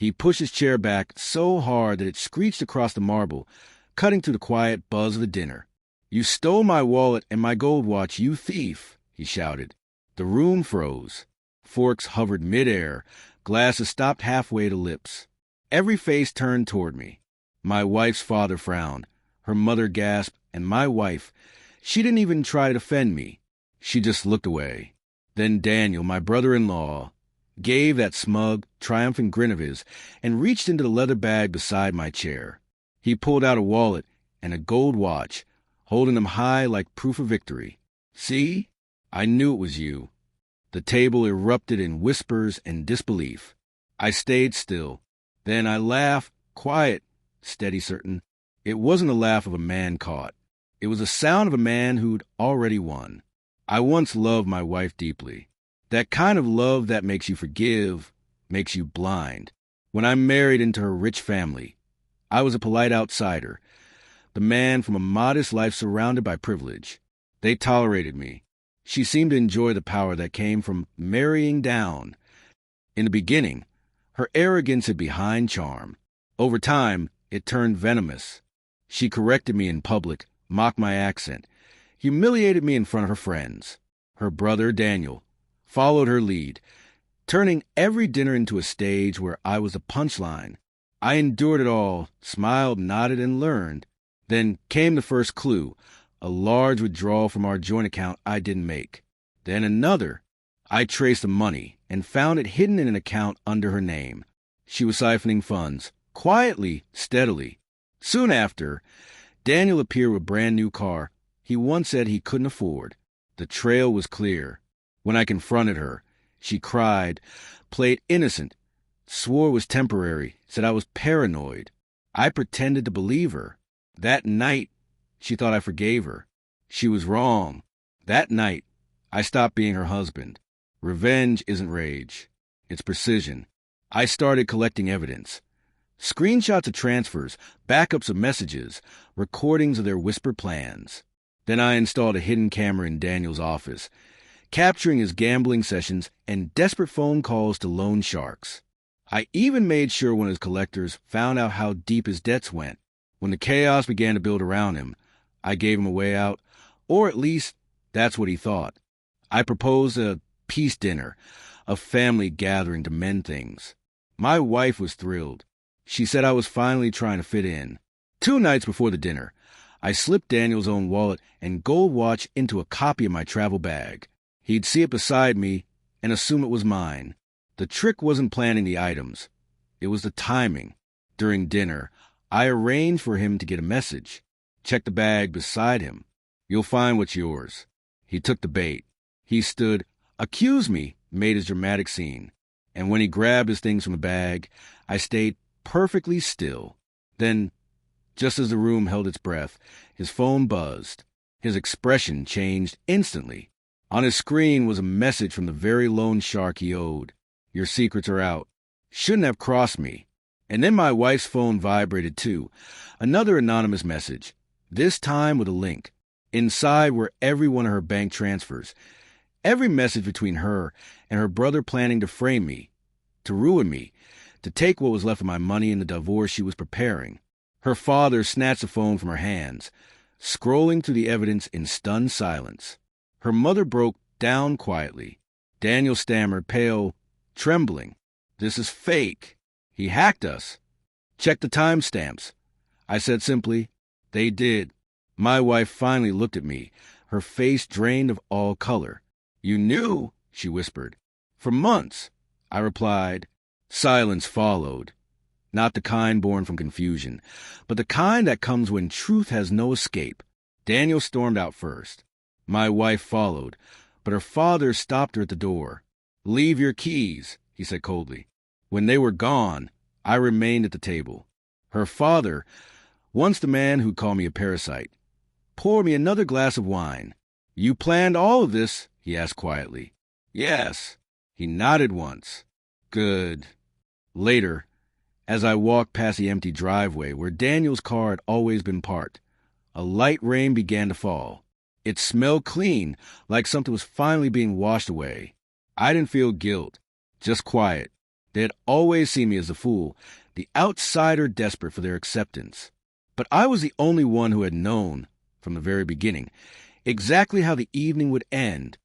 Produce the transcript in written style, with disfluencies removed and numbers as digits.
He pushed his chair back so hard that it screeched across the marble, cutting through the quiet buzz of the dinner. "You stole my wallet and my gold watch, you thief!" he shouted. The room froze. Forks hovered midair. Glasses stopped halfway to lips. Every face turned toward me. My wife's father frowned. Her mother gasped, and my wife, she didn't even try to defend me. She just looked away. Then Daniel, my brother-in-law, gave that smug, triumphant grin of his and reached into the leather bag beside my chair. He pulled out a wallet and a gold watch, holding them high like proof of victory. "See? I knew it was you." The table erupted in whispers and disbelief. I stayed still. Then I laughed, quiet, steady, certain. It wasn't the laugh of a man caught. It was the sound of a man who'd already won. I once loved my wife deeply. That kind of love that makes you forgive, makes you blind. When I married into her rich family, I was a polite outsider, the man from a modest life surrounded by privilege. They tolerated me. She seemed to enjoy the power that came from marrying down. In the beginning, her arrogance hid behind charm. Over time, it turned venomous. She corrected me in public, mocked my accent, humiliated me in front of her friends. Her brother, Daniel, followed her lead, turning every dinner into a stage where I was a punchline. I endured it all, smiled, nodded, and learned. Then came the first clue, a large withdrawal from our joint account I didn't make. Then another. I traced the money and found it hidden in an account under her name. She was siphoning funds, quietly, steadily. Soon after, Daniel appeared with a brand new car he once said he couldn't afford. The trail was clear. When I confronted her, she cried, played innocent, swore it was temporary, said I was paranoid. I pretended to believe her. That night, she thought I forgave her. She was wrong. That night, I stopped being her husband. Revenge isn't rage. It's precision. I started collecting evidence. Screenshots of transfers, backups of messages, recordings of their whispered plans. Then I installed a hidden camera in Daniel's office, capturing his gambling sessions and desperate phone calls to loan sharks. I even made sure one of his collectors found out how deep his debts went. When the chaos began to build around him, I gave him a way out, or at least that's what he thought. I proposed a peace dinner, a family gathering to mend things. My wife was thrilled. She said I was finally trying to fit in. 2 nights before the dinner, I slipped Daniel's own wallet and gold watch into a copy of my travel bag. He'd see it beside me and assume it was mine. The trick wasn't planning the items. It was the timing. During dinner, I arranged for him to get a message. Check the bag beside him. "You'll find what's yours." He took the bait. He stood, "Accuse me," made his dramatic scene. And when he grabbed his things from the bag, I stayed perfectly still. Then, just as the room held its breath, his phone buzzed. His expression changed instantly. On his screen was a message from the very loan shark he owed. "Your secrets are out. Shouldn't have crossed me." And then my wife's phone vibrated too. Another anonymous message, this time with a link. Inside were every one of her bank transfers. Every message between her and her brother planning to frame me, to ruin me, to take what was left of my money in the divorce she was preparing. Her father snatched the phone from her hands, scrolling through the evidence in stunned silence. Her mother broke down quietly. Daniel stammered, pale, trembling. "This is fake. He hacked us. Check the timestamps." I said simply, "They did." My wife finally looked at me, her face drained of all color. "You knew?" she whispered. "For months," I replied. Silence followed. Not the kind born from confusion, but the kind that comes when truth has no escape. Daniel stormed out first. My wife followed, but her father stopped her at the door. "Leave your keys," he said coldly. When they were gone, I remained at the table. Her father, once the man who called me a parasite, poured me another glass of wine. "You planned all of this?" he asked quietly. "Yes." He nodded once. "Good." Later, as I walked past the empty driveway where Daniel's car had always been parked, a light rain began to fall. It smelled clean, like something was finally being washed away. I didn't feel guilt, just quiet. They had always seen me as a fool, the outsider desperate for their acceptance. But I was the only one who had known, from the very beginning, exactly how the evening would end,